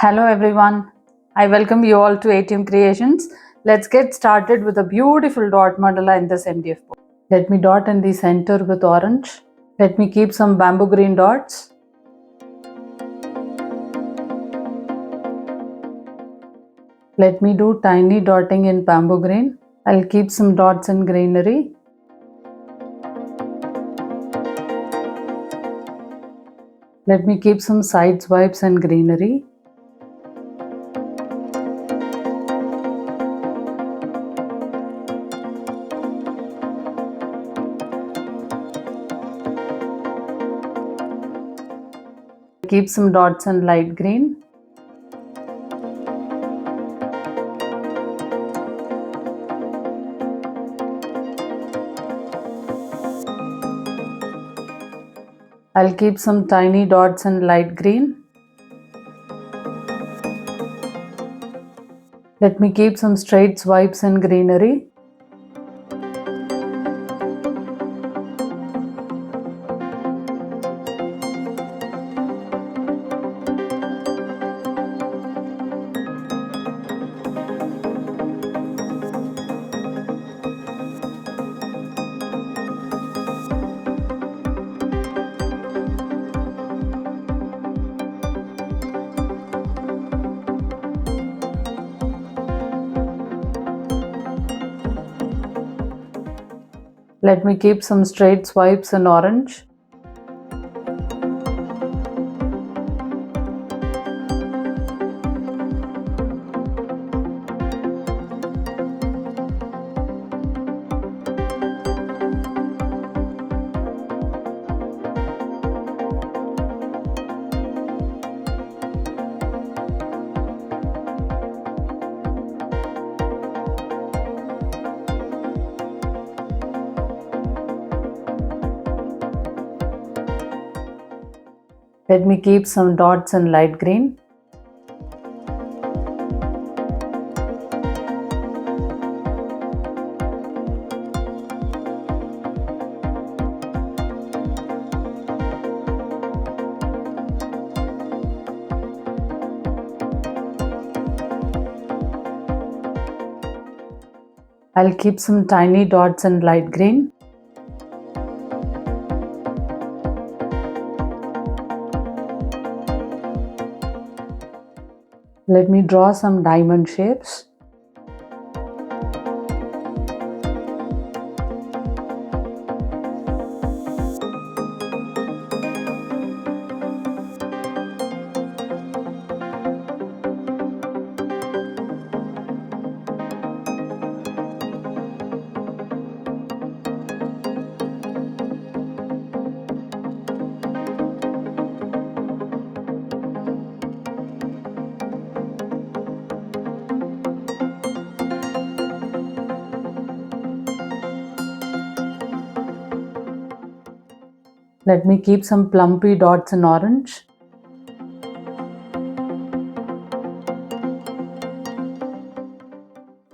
Hello everyone, I welcome you all to ATM Creations. Let's get started with a beautiful dot mandala in this MDF board. Let me dot in the center with orange. Let me keep some bamboo green dots. Let me do tiny dotting in bamboo green. I'll keep some dots in greenery. Let me keep some side swipes in greenery. Keep some dots in light green. I'll keep some tiny dots in light green. Let me keep some straight swipes in greenery. Let me keep some straight swipes in orange. Let me keep some dots in light green. I'll keep some tiny dots in light green. Let me draw some diamond shapes. Let me keep some plumpy dots in orange.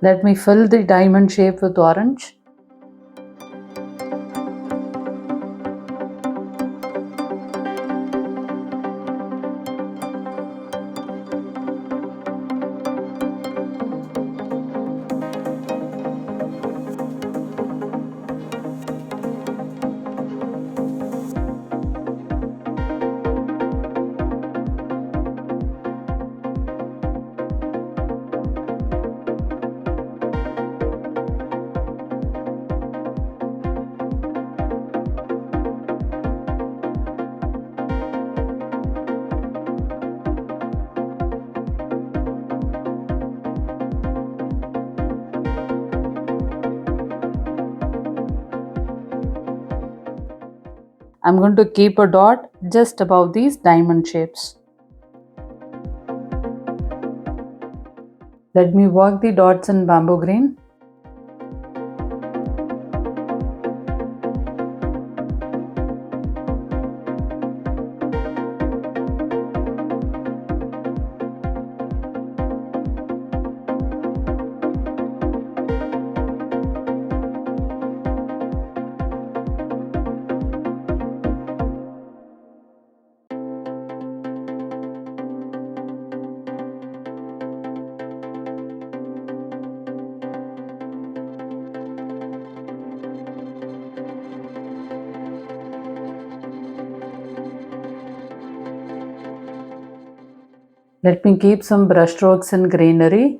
Let me fill the diamond shape with orange. I'm going to keep a dot just above these diamond shapes. Let me work the dots in bamboo green. Let me keep some brush strokes in greenery.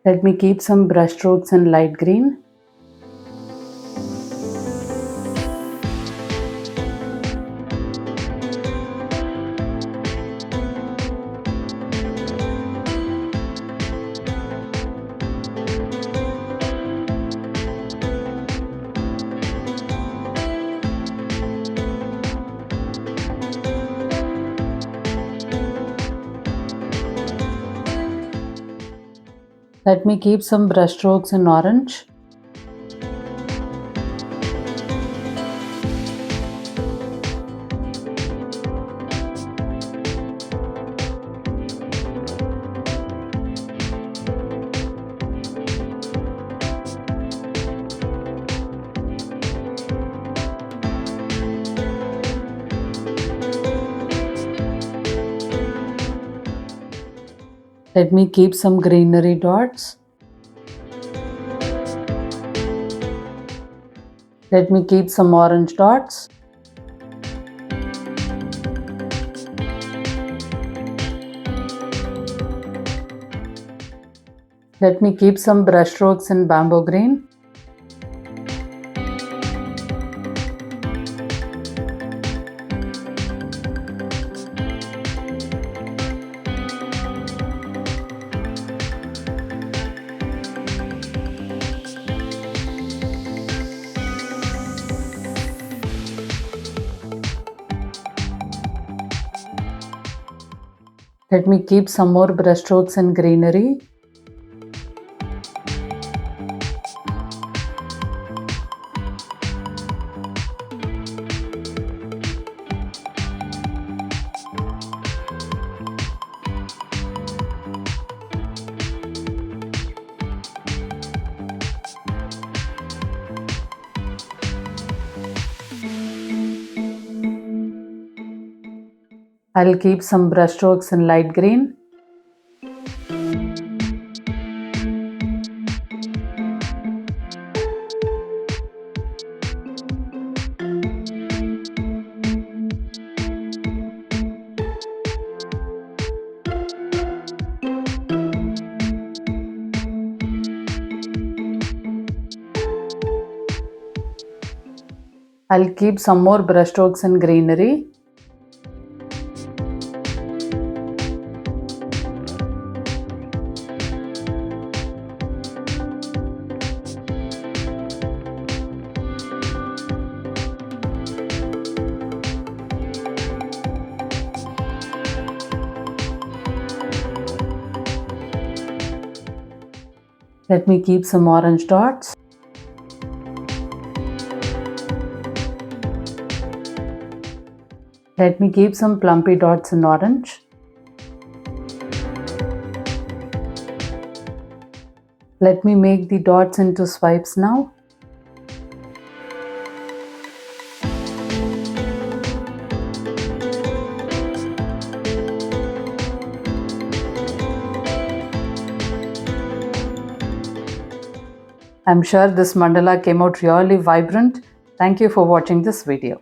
Let me keep some brush strokes in light green. Let me keep some brush strokes in orange. Let me keep some greenery dots. Let me keep some orange dots. Let me keep some brush strokes in bamboo green. Let me keep some more brush strokes in greenery. I'll keep some brush strokes in light green. I'll keep some more brush strokes in greenery. Let me keep some orange dots. Let me keep some plumpy dots in orange. Let me make the dots into swipes now. I'm sure this mandala came out really vibrant. Thank you for watching this video.